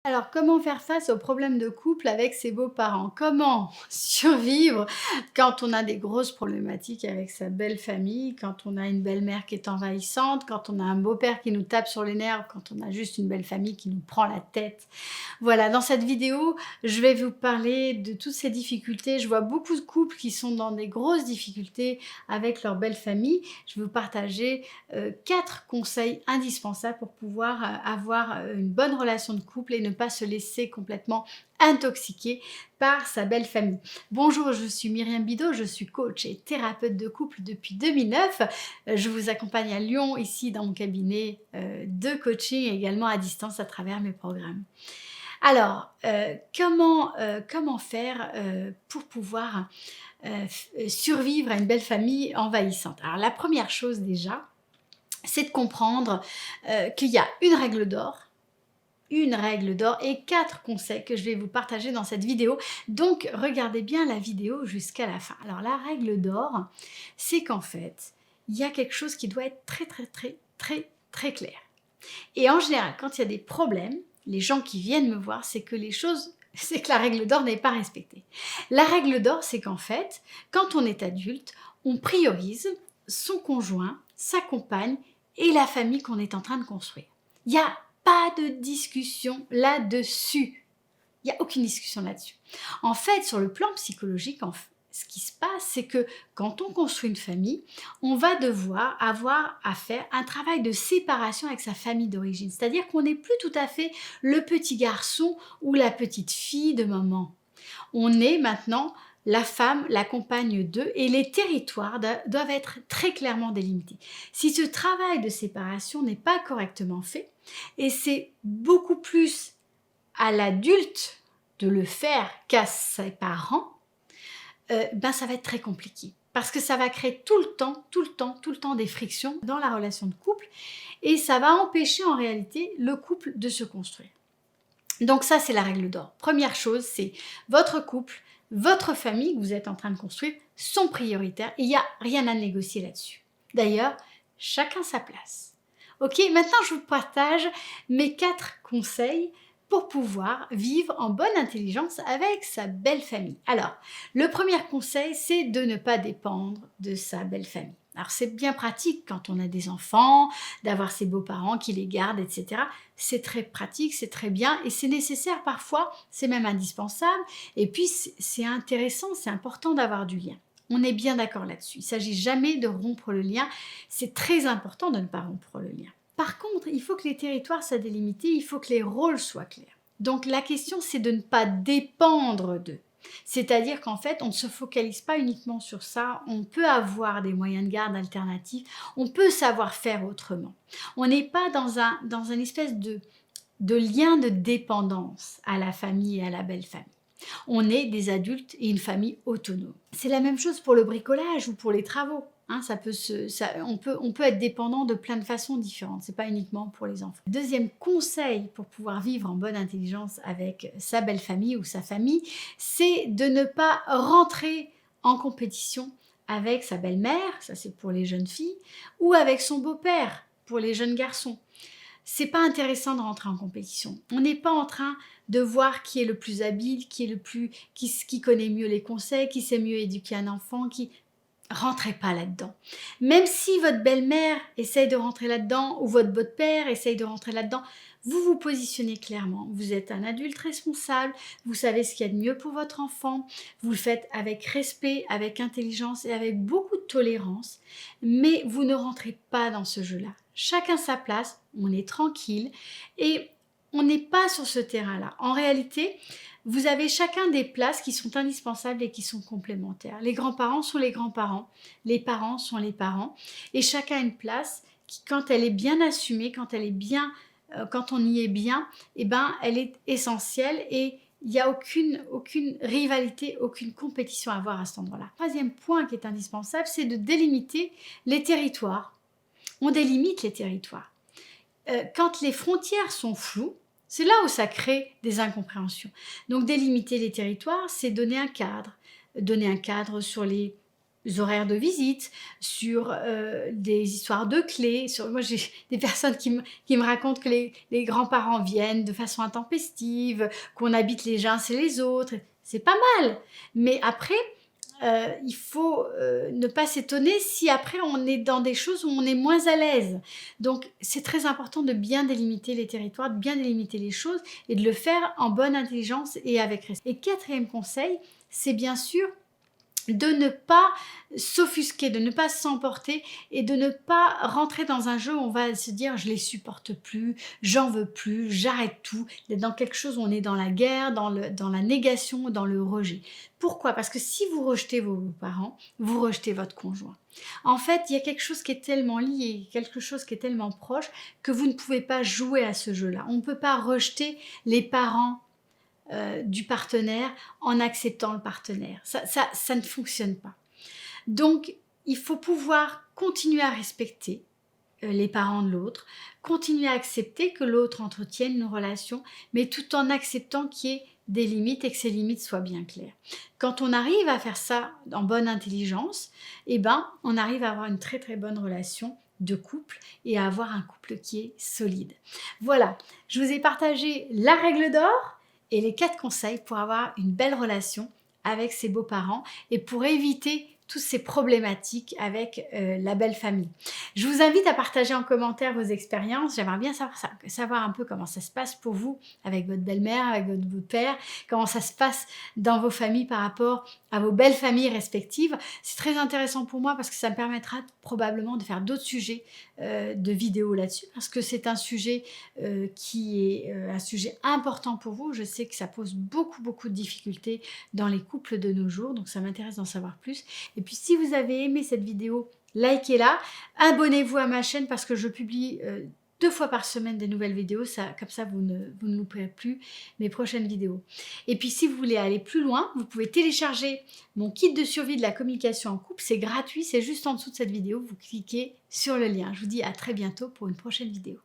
Alors, comment faire face aux problèmes de couple avec ses beaux-parents? Comment survivre quand on a des grosses problématiques avec sa belle famille, quand on a une belle-mère qui est envahissante, quand on a un beau-père qui nous tape sur les nerfs, quand on a juste une belle famille qui nous prend la tête? Voilà, dans cette vidéo, je vais vous parler de toutes ces difficultés. Je vois beaucoup de couples qui sont dans des grosses difficultés avec leur belle famille. Je vais vous partager 4 conseils indispensables pour pouvoir avoir une bonne relation de couple et ne pas se laisser complètement intoxiquer par sa belle famille. Bonjour, je suis Myriam Bidot, je suis coach et thérapeute de couple depuis 2009. Je vous accompagne à Lyon, ici dans mon cabinet de coaching et également à distance à travers mes programmes. Alors, comment faire pour pouvoir survivre à une belle famille envahissante? Alors, la première chose déjà, c'est de comprendre qu'il y a une règle d'or et 4 conseils que je vais vous partager dans cette vidéo. Donc, regardez bien la vidéo jusqu'à la fin. Alors, la règle d'or, c'est qu'en fait, il y a quelque chose qui doit être très, très, très, très, très clair. Et en général, quand il y a des problèmes, les gens qui viennent me voir, c'est que c'est que la règle d'or n'est pas respectée. La règle d'or, c'est qu'en fait, quand on est adulte, on priorise son conjoint, sa compagne et la famille qu'on est en train de construire. Il n'y a pas de discussion là-dessus. Il n'y a aucune discussion là-dessus. En fait, sur le plan psychologique, ce qui se passe, c'est que quand on construit une famille, on va devoir avoir à faire un travail de séparation avec sa famille d'origine. C'est-à-dire qu'on n'est plus tout à fait le petit garçon ou la petite fille de maman. On est maintenant la femme, la compagne d'eux, et les territoires doivent être très clairement délimités. Si ce travail de séparation n'est pas correctement fait, et c'est beaucoup plus à l'adulte de le faire qu'à ses parents, ça va être très compliqué. Parce que ça va créer tout le temps des frictions dans la relation de couple et ça va empêcher en réalité le couple de se construire. Donc ça, c'est la règle d'or. Première chose, c'est votre couple, votre famille que vous êtes en train de construire sont prioritaires et il n'y a rien à négocier là-dessus. D'ailleurs, chacun sa place. Ok, maintenant je vous partage mes 4 conseils pour pouvoir vivre en bonne intelligence avec sa belle famille. Alors, le premier conseil, c'est de ne pas dépendre de sa belle famille. Alors, c'est bien pratique quand on a des enfants, d'avoir ses beaux-parents qui les gardent, etc. C'est très pratique, c'est très bien et c'est nécessaire parfois, c'est même indispensable. Et puis, c'est intéressant, c'est important d'avoir du lien. On est bien d'accord là-dessus. Il ne s'agit jamais de rompre le lien. C'est très important de ne pas rompre le lien. Par contre, il faut que les territoires soient délimités, il faut que les rôles soient clairs. Donc la question, c'est de ne pas dépendre d'eux. C'est-à-dire qu'en fait, on ne se focalise pas uniquement sur ça, on peut avoir des moyens de garde alternatifs, on peut savoir faire autrement. On n'est pas dans un espèce de lien de dépendance à la famille et à la belle famille. On est des adultes et une famille autonome. C'est la même chose pour le bricolage ou pour les travaux. Hein, on peut être dépendant de plein de façons différentes, c'est pas uniquement pour les enfants. Deuxième conseil pour pouvoir vivre en bonne intelligence avec sa belle famille ou sa famille, c'est de ne pas rentrer en compétition avec sa belle-mère, ça c'est pour les jeunes filles, ou avec son beau-père pour les jeunes garçons. C'est pas intéressant de rentrer en compétition. On n'est pas en train de voir qui est le plus habile, qui connaît mieux les conseils, qui sait mieux éduquer un enfant, rentrez pas là-dedans. Même si votre belle-mère essaye de rentrer là-dedans ou votre beau-père essaye de rentrer là-dedans, vous vous positionnez clairement. Vous êtes un adulte responsable, vous savez ce qu'il y a de mieux pour votre enfant, vous le faites avec respect, avec intelligence et avec beaucoup de tolérance, mais vous ne rentrez pas dans ce jeu-là. Chacun sa place, on est tranquille et on n'est pas sur ce terrain-là. En réalité, vous avez chacun des places qui sont indispensables et qui sont complémentaires. Les grands-parents sont les grands-parents, les parents sont les parents, et chacun a une place qui, quand elle est bien assumée, quand on y est bien, elle est essentielle et il n'y a aucune rivalité, aucune compétition à avoir à cet endroit-là. Troisième point qui est indispensable, c'est de délimiter les territoires. On délimite les territoires. Quand les frontières sont floues, c'est là où ça crée des incompréhensions. Donc délimiter les territoires, c'est donner un cadre sur les horaires de visite, sur des histoires de clés. Moi, j'ai des personnes qui me racontent que les grands-parents viennent de façon intempestive, qu'on habite les uns chez les autres. C'est pas mal. Mais après, il faut ne pas s'étonner si après on est dans des choses où on est moins à l'aise. Donc c'est très important de bien délimiter les territoires, de bien délimiter les choses et de le faire en bonne intelligence et avec respect. Et quatrième conseil, c'est bien sûr de ne pas s'offusquer, de ne pas s'emporter et de ne pas rentrer dans un jeu où on va se dire je les supporte plus, j'en veux plus, j'arrête tout, d'être dans quelque chose où on est dans la guerre, dans la négation, dans le rejet. Pourquoi? Parce que si vous rejetez vos parents, vous rejetez votre conjoint. En fait, il y a quelque chose qui est tellement lié, quelque chose qui est tellement proche que vous ne pouvez pas jouer à ce jeu-là. On ne peut pas rejeter les parents du partenaire en acceptant le partenaire. Ça ne fonctionne pas. Donc, il faut pouvoir continuer à respecter les parents de l'autre, continuer à accepter que l'autre entretienne une relation, mais tout en acceptant qu'il y ait des limites et que ces limites soient bien claires. Quand on arrive à faire ça en bonne intelligence, eh ben, on arrive à avoir une très très bonne relation de couple et à avoir un couple qui est solide. Voilà, je vous ai partagé la règle d'or et les 4 conseils pour avoir une belle relation avec ses beaux-parents et pour éviter toutes ces problématiques avec la belle famille. Je vous invite à partager en commentaire vos expériences. J'aimerais bien savoir un peu comment ça se passe pour vous avec votre belle-mère, avec votre beau-père, comment ça se passe dans vos familles par rapport à vos belles familles respectives. C'est très intéressant pour moi parce que ça me permettra probablement de faire d'autres sujets de vidéos là-dessus parce que c'est un sujet qui est un sujet important pour vous. Je sais que ça pose beaucoup de difficultés dans les couples de nos jours, donc ça m'intéresse d'en savoir plus. Et puis si vous avez aimé cette vidéo, likez-la, abonnez-vous à ma chaîne parce que je publie 2 fois par semaine des nouvelles vidéos, comme ça vous ne louperez plus mes prochaines vidéos. Et puis si vous voulez aller plus loin, vous pouvez télécharger mon kit de survie de la communication en couple, c'est gratuit, c'est juste en dessous de cette vidéo, vous cliquez sur le lien. Je vous dis à très bientôt pour une prochaine vidéo.